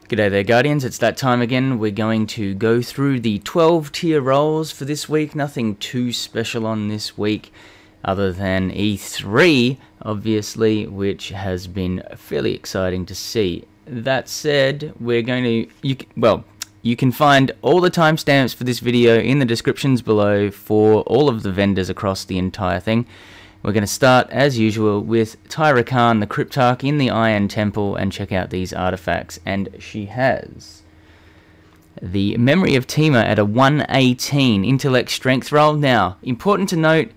G'day there, Guardians. It's that time again. We're going to go through the 12 tier roles for this week. Nothing too special on this week other than E3, obviously, which has been fairly exciting to see. That said, we're going to... You can find all the timestamps for this video in the descriptions below for all of the vendors across the entire thing. We're going to start, as usual, with Tyra Karn, the Cryptarch in the Iron Temple, and check out these artifacts. And she has the Memory of Tima at a 118 Intellect Strength roll. Now, important to note,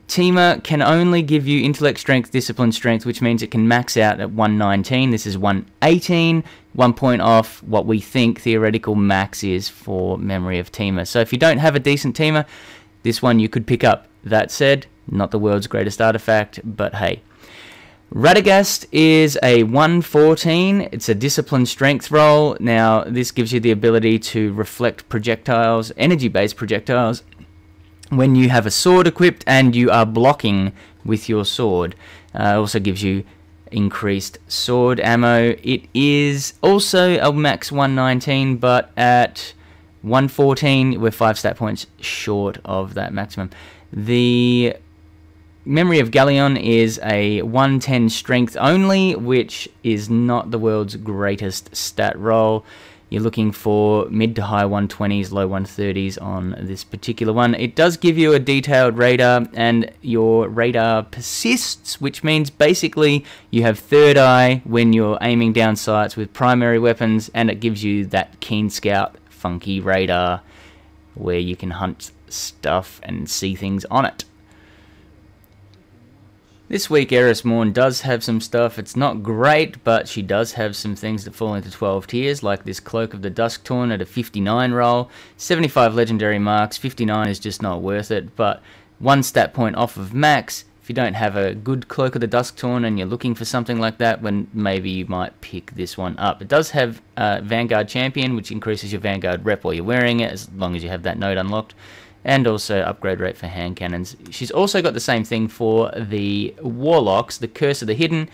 Tima can only give you Intellect Strength, Discipline Strength, which means it can max out at 119. This is 118, 1 point off what we think theoretical max is for Memory of Tima. So if you don't have a decent Tima, this one you could pick up. That said, not the world's greatest artifact, but hey. Radagast is a 114. It's a Discipline Strength roll. Now, this gives you the ability to reflect projectiles, energy-based projectiles, when you have a sword equipped and you are blocking with your sword. It also gives you increased sword ammo. It is also a max 119, but at 114, we're 5 stat points short of that maximum. The Memory of Galleon is a 110 strength only, which is not the world's greatest stat roll. You're looking for mid to high 120s, low 130s on this particular one. It does give you a detailed radar, and your radar persists, which means basically you have third eye when you're aiming down sights with primary weapons, and it gives you that Keen Scout funky radar where you can hunt stuff and see things on it. This week, Eris Morn does have some stuff. It's not great, but she does have some things that fall into 12 tiers, like this Cloak of the Dusktorn at a 59 roll, 75 legendary marks. 59 is just not worth it, but 1 stat point off of max. If you don't have a good Cloak of the Dusktorn and you're looking for something like that, then maybe you might pick this one up. It does have Vanguard Champion, which increases your Vanguard rep while you're wearing it, as long as you have that node unlocked. And also upgrade rate for hand cannons. She's also got the same thing for the Warlocks, the Curse of the Hidden,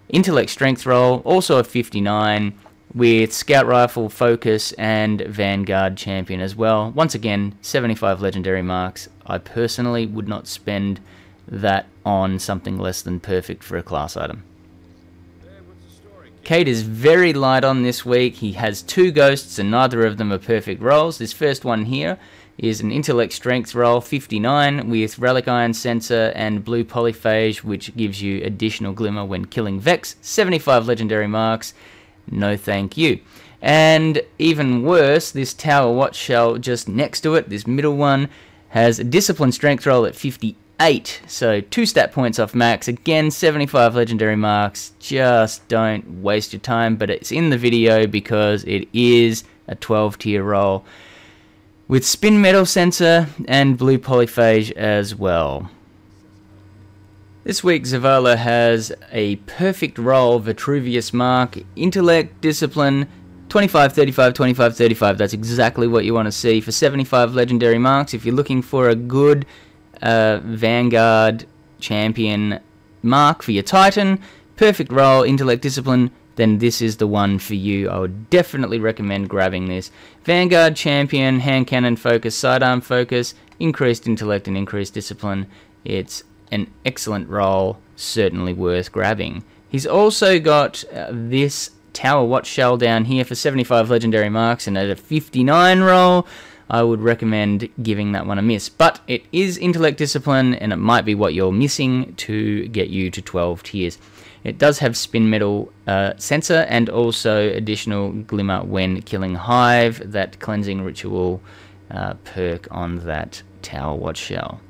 Intellect Strength roll, also a 59, with Scout Rifle, Focus, and Vanguard Champion as well. Once again, 75 legendary marks. I personally would not spend that on something less than perfect for a class item. Cade is very light on this week. He has 2 ghosts and neither of them are perfect rolls. This first one here is an Intellect Strength roll, 59, with Relic Iron Sensor and Blue Polyphage, which gives you additional Glimmer when killing Vex. 75 legendary marks, no thank you. And even worse, this Tower Watch Shell just next to it, this middle one, has a Discipline Strength roll at 58, so 2 stat points off max. Again, 75 legendary marks. Just don't waste your time, but it's in the video because it is a 12 tier roll, with Spin Metal Sensor and Blue Polyphage as well. This week, Zavala has a perfect roll, Vitruvius Mark, Intellect, Discipline, 25, 35, 25, 35. That's exactly what you want to see for 75 legendary marks. If you're looking for a good Vanguard Champion mark for your Titan, perfect roll, Intellect, Discipline, then this is the one for you. I would definitely recommend grabbing this. Vanguard Champion, Hand Cannon Focus, Sidearm Focus, increased Intellect and increased Discipline. It's an excellent roll, certainly worth grabbing. He's also got this Tower Watch Shell down here for 75 legendary marks, and at a 59 roll, I would recommend giving that one a miss. But it is Intellect, Discipline, and it might be what you're missing to get you to 12 tiers. It does have Spin Metal Sensor and also additional Glimmer when killing Hive, that cleansing ritual perk on that Tower Watch Shell.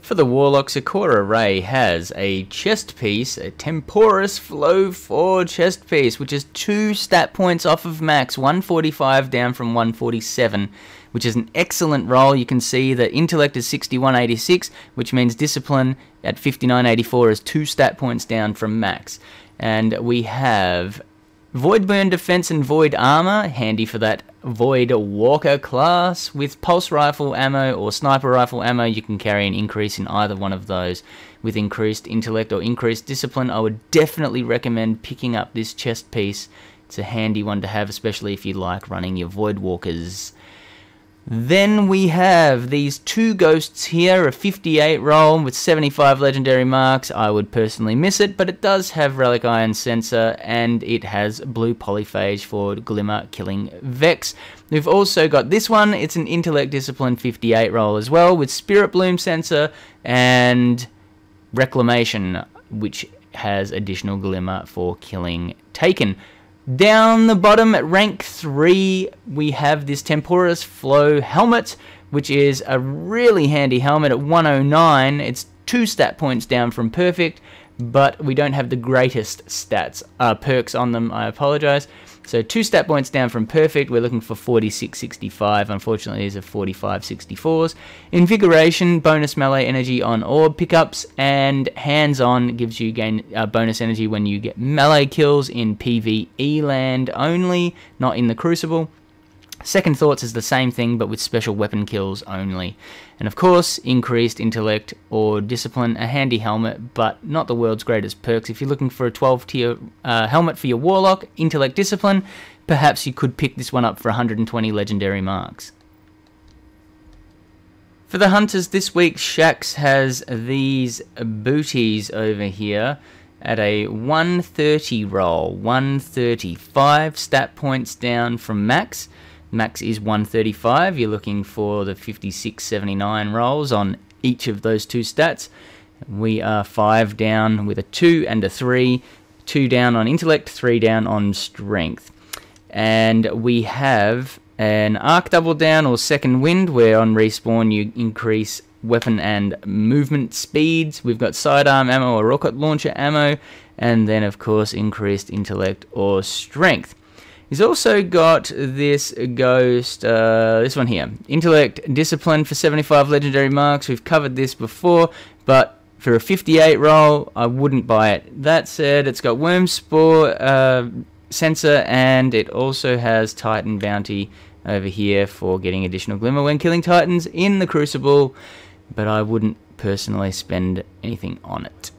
For the Warlock, Sakura Ray has a chest piece, a Temporis Flow 4 chest piece, which is 2 stat points off of max, 145 down from 147, which is an excellent roll. You can see that Intellect is 6186, which means Discipline at 5984 is 2 stat points down from max. And we have Void Burn Defense and Void Armor, handy for that Void Walker class. With Pulse Rifle ammo or Sniper Rifle ammo, you can carry an increase in either one of those. With increased Intellect or increased Discipline, I would definitely recommend picking up this chest piece It's a handy one to have, especially if you like running your Void Walkers. Then we have these 2 ghosts here, a 58 roll with 75 legendary marks. I would personally miss it, but it does have Relic Iron Sensor, and it has blue polyphage for Glimmer killing Vex. We've also got this one. It's an Intellect Discipline 58 roll as well, with Spirit Bloom Sensor and Reclamation, which has additional Glimmer for killing Taken. Down the bottom at rank 3, we have this Temporis Flow helmet, which is a really handy helmet at 109. It's 2 stat points down from perfect, but we don't have the greatest stats perks on them, I apologize. So 2 stat points down from perfect. We're looking for 4665. Unfortunately, these are 4564s. Invigoration, bonus melee energy on orb pickups, and hands-on gives you gain bonus energy when you get melee kills in PvE land only, not in the Crucible. Second Thoughts is the same thing, but with special weapon kills only. And of course, increased intellect or discipline, a handy helmet, but not the world's greatest perks. If you're looking for a 12-tier helmet for your Warlock, intellect discipline, perhaps you could pick this one up for 120 legendary marks. For the hunters this week, Shaxx has these booties over here at a 130 roll, 135 stat points down from max. Max is 135. You're looking for the 5679 rolls on each of those 2 stats. We are 5 down with a 2 and a 3. 2 down on intellect, 3 down on strength. And we have an arc double down or second wind, where on respawn you increase weapon and movement speeds. We've got sidearm ammo or rocket launcher ammo, and then of course increased intellect or strength. He's also got this ghost, this one here, Intellect Discipline for 75 legendary marks. We've covered this before, but for a 58 roll, I wouldn't buy it. That said, it's got Worm Spore sensor, and it also has Titan Bounty over here for getting additional Glimmer when killing Titans in the Crucible, but I wouldn't personally spend anything on it.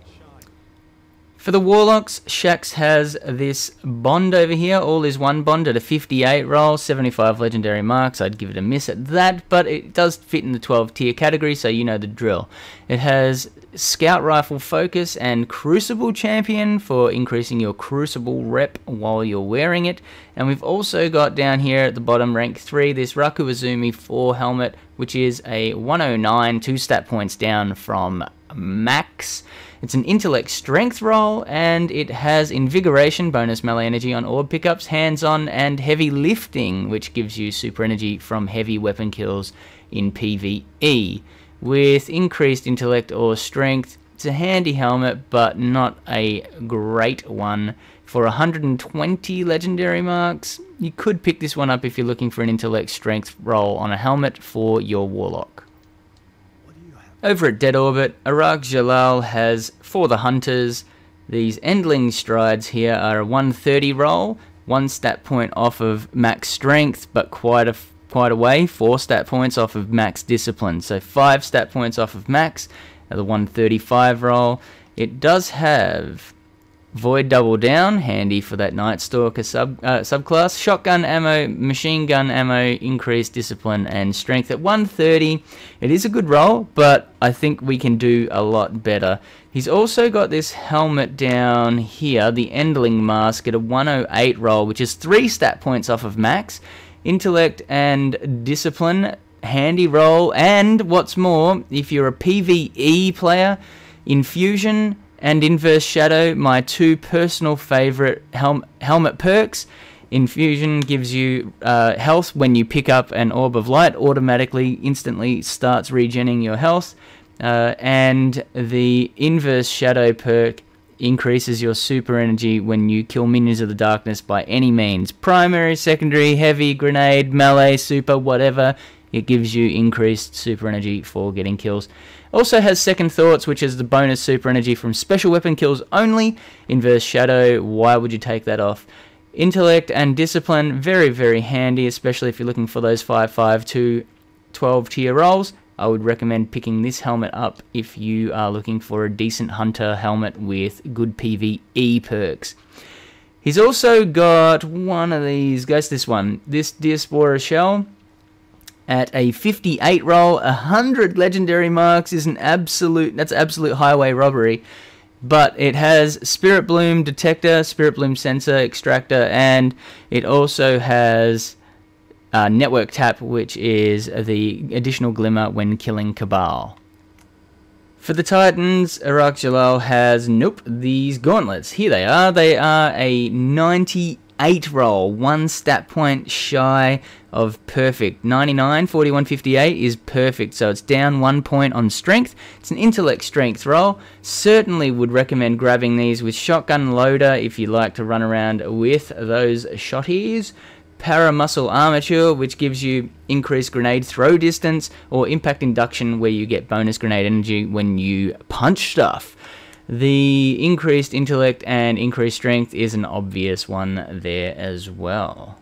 For the Warlocks, Shaxx has this bond over here, All Is One bond at a 58 roll, 75 legendary marks. I'd give it a miss at that, but it does fit in the 12 tier category, so you know the drill. It has Scout Rifle Focus and Crucible Champion for increasing your Crucible rep while you're wearing it. And we've also got down here at the bottom, rank 3, this Raku Azumi 4 helmet, which is a 109, 2 stat points down from max. It's an intellect strength roll, and it has invigoration, bonus melee energy on orb pickups, hands-on, and heavy lifting, which gives you super energy from heavy weapon kills in PvE. With increased intellect or strength, it's a handy helmet, but not a great one. For 120 legendary marks, you could pick this one up if you're looking for an intellect strength roll on a helmet for your Warlock. Over at Dead Orbit, Arak Jalal has, for the hunters, these Endling Strides here are a 130 roll, 1 stat point off of max strength, but quite a way, 4 stat points off of max discipline, so 5 stat points off of max at the 135 roll. It does have Void Double Down, handy for that Night Stalker subclass. Shotgun ammo, machine gun ammo, increased discipline and strength at 130. It is a good roll, but I think we can do a lot better. He's also got this helmet down here, the Endling Mask, at a 108 roll, which is 3 stat points off of max. Intellect and discipline, handy roll, and what's more, if you're a PvE player, Infusion and Inverse Shadow, my 2 personal favorite helmet perks. Infusion gives you health when you pick up an Orb of Light, automatically, instantly starts regenerating your health. And the Inverse Shadow perk increases your super energy when you kill minions of the darkness by any means. Primary, secondary, heavy, grenade, melee, super, whatever. It gives you increased super energy for getting kills. Also has Second Thoughts, which is the bonus super energy from special weapon kills only. Inverse Shadow, why would you take that off? Intellect and Discipline, very, very handy, especially if you're looking for those 5/5 to 12 tier rolls. I would recommend picking this helmet up if you are looking for a decent hunter helmet with good PvE perks. He's also got one of these, goes this one, this Diaspora Shell at a 58 roll, 100 legendary marks is that's absolute highway robbery. But it has Spirit Bloom Detector, Spirit Bloom Sensor, Extractor, and it also has Network Tap, which is the additional glimmer when killing Cabal. For the Titans, Arak Jalal has, these gauntlets. Here they are. They are a 98 roll, 1 stat point shy of perfect. 99, 41, 58 is perfect, so it's down 1 point on strength. It's an intellect strength roll. Certainly would recommend grabbing these with shotgun loader if you like to run around with those shotties. Paramuscle Armature, which gives you increased grenade throw distance, or Impact Induction, where you get bonus grenade energy when you punch stuff. The increased intellect and increased strength is an obvious one there as well.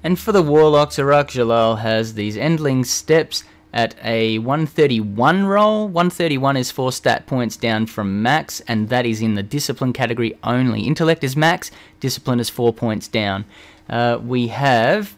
And for the Warlocks, Arak Jalal has these Endling Steps at a 131 roll. 131 is 4 stat points down from max, and that is in the Discipline category only. Intellect is max, Discipline is 4 points down. We have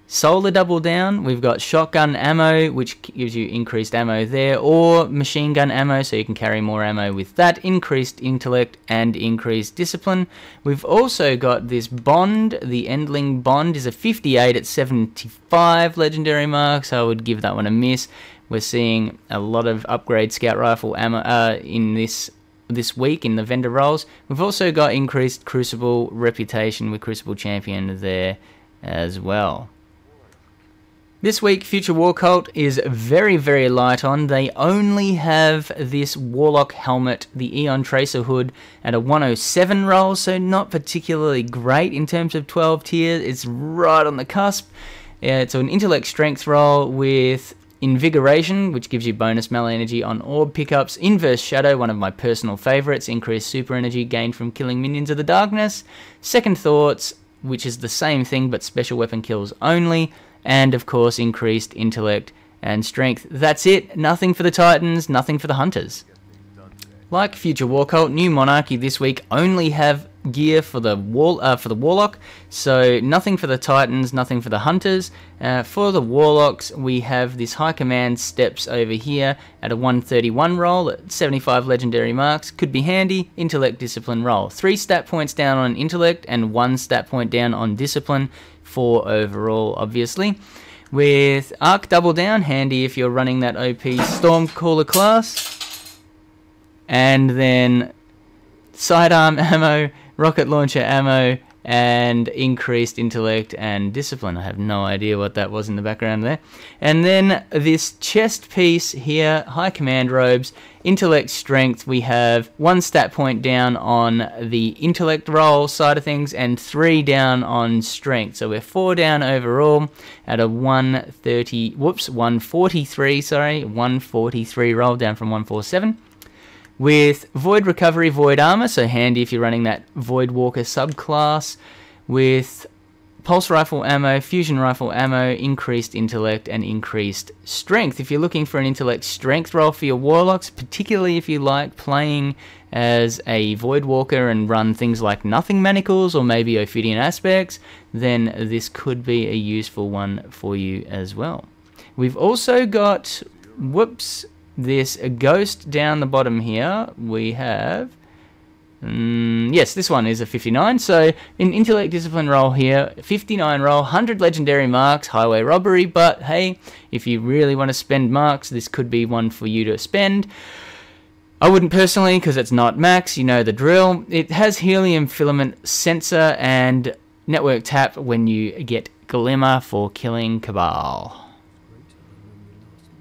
Solar Double Down, we've got Shotgun Ammo, which gives you increased ammo there, or Machine Gun Ammo, so you can carry more ammo with that, increased Intellect and increased Discipline. We've also got this Bond, the Endling Bond is a 58 at 75 legendary marks, so I would give that one a miss. We're seeing a lot of upgrade Scout Rifle ammo in this week in the vendor rolls. We've also got increased Crucible reputation with Crucible Champion there as well. This week, Future War Cult is very, very light on. They only have this Warlock helmet, the Eon Tracer hood, at a 107 roll, so not particularly great in terms of 12 tiers. It's right on the cusp. It's an intellect strength roll with Invigoration, which gives you bonus melee energy on orb pickups. Inverse Shadow, one of my personal favorites, increased super energy gained from killing minions of the darkness. Second Thoughts, which is the same thing but special weapon kills only. And of course, increased intellect and strength. That's it. Nothing for the Titans, nothing for the Hunters. Like Future War Cult, New Monarchy this week only have gear for the Warlock, so nothing for the Titans, nothing for the Hunters. For the Warlocks, we have this High Command Steps over here at a 131 roll at 75 legendary marks. Could be handy. Intellect Discipline roll. 3 stat points down on Intellect and 1 stat point down on Discipline. 4 overall, obviously. With Arc Double Down, handy if you're running that OP Stormcaller class. And then Sidearm Ammo, Rocket Launcher Ammo, and increased Intellect and Discipline. I have no idea what that was in the background there. And then this chest piece here, High Command Robes, Intellect Strength, we have 1 stat point down on the Intellect roll side of things and 3 down on Strength. So we're 4 down overall at a 143 roll, down from 147. With Void Recovery, Void Armor, so handy if you're running that Void Walker subclass. With Pulse Rifle Ammo, Fusion Rifle Ammo, increased Intellect and increased Strength. If you're looking for an Intellect Strength roll for your Warlocks, particularly if you like playing as a Void Walker and run things like Nothing Manacles or maybe Ophidian Aspects, then this could be a useful one for you as well. We've also got, this Ghost down the bottom here. We have, yes, this one is a 59. So in Intellect Discipline roll here, 59 roll, 100 legendary marks, highway robbery. But hey, if you really want to spend marks, this could be one for you to spend. I wouldn't personally, because it's not max, you know the drill. It has Helium Filament Sensor and Network Tap when you get Glimmer for killing Cabal.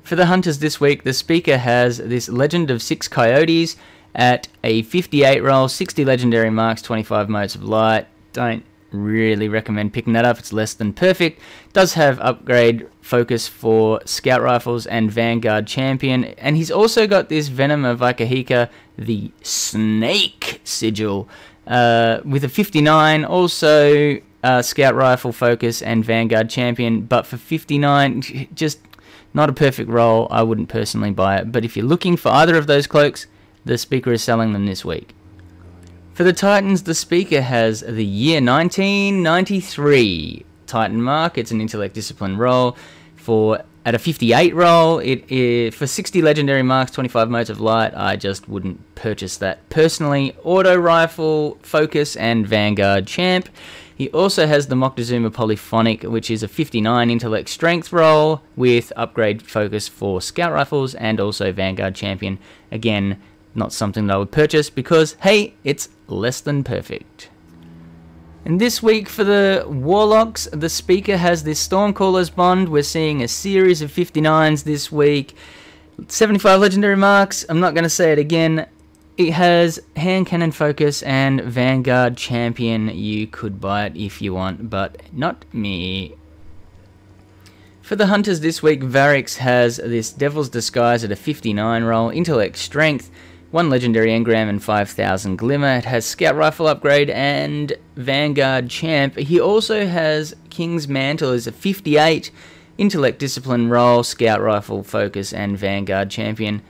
For the Hunters this week, the Speaker has this Legend of 6 Coyotes at a 58 roll, 60 legendary marks, 25 motes of light. Don't really recommend picking that up, it's less than perfect. Does have upgrade focus for Scout Rifles and Vanguard Champion, and he's also got this Venom of Ikahika, the Snake Sigil, with a 59, also Scout Rifle focus and Vanguard Champion, but for 59, just not a perfect roll. I wouldn't personally buy it, but if you're looking for either of those cloaks, the Speaker is selling them this week. For the Titans, the speaker has the year 1993 Titan mark. It's an intellect discipline roll. At a 58 roll, it is for 60 legendary marks, 25 modes of light. I just wouldn't purchase that personally. Auto rifle, focus, and Vanguard champ. He also has the Moctezuma Polyphonic, which is a 59 intellect strength roll with upgrade focus for scout rifles and also Vanguard champion. Again, not something that I would purchase because, hey, it's less than perfect. And this week for the Warlocks, the speaker has this Stormcaller's Bond. We're seeing a series of 59s this week. 75 legendary marks. I'm not going to say it again. It has hand cannon focus and Vanguard champion. You could buy it if you want, but not me. For the Hunters this week, Variks has this Devil's Disguise at a 59 roll. Intellect strength. 1 legendary engram and 5,000 glimmer. It has scout rifle upgrade and Vanguard champ. He also has King's Mantle as a 58 intellect discipline roll, scout rifle focus and Vanguard champion.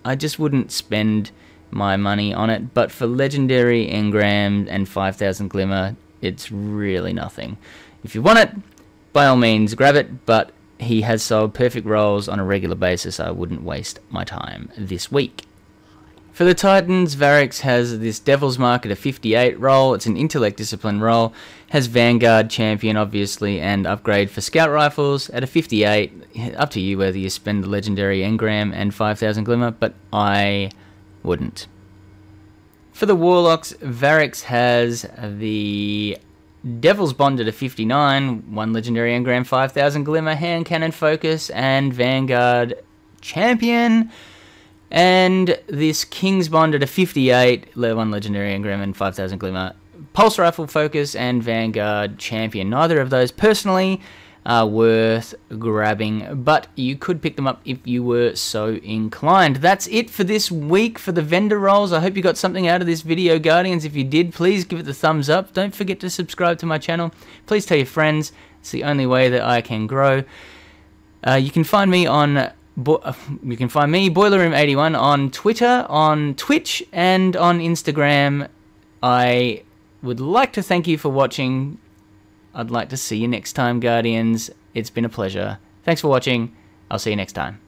I just wouldn't spend my money on it, but for legendary engram and 5,000 glimmer, it's really nothing. If you want it, by all means grab it, but he has sold perfect rolls on a regular basis. I wouldn't waste my time this week. For the Titans, Variks has this Devil's Mark at a 58 roll. It's an intellect discipline roll. Has Vanguard champion, obviously, and upgrade for scout rifles at a 58. Up to you whether you spend the legendary engram and 5,000 glimmer, but I wouldn't. For the Warlocks, Variks has the Devil's Bond at a 59. 1 legendary engram, 5,000 glimmer, hand cannon focus, and Vanguard champion. And this King's Bond at a 58, 1 legendary engram and 5,000 glimmer, pulse rifle focus and Vanguard champion. Neither of those personally are worth grabbing, but you could pick them up if you were so inclined. That's it for this week for the vendor rolls. I hope you got something out of this video, Guardians. If you did, please give it the thumbs up. Don't forget to subscribe to my channel. Please tell your friends. It's the only way that I can grow. You can find me on BoylerRoom81 on Twitter, on Twitch, and on Instagram. I would like to thank you for watching. I'd like to see you next time, Guardians. It's been a pleasure. Thanks for watching. I'll see you next time.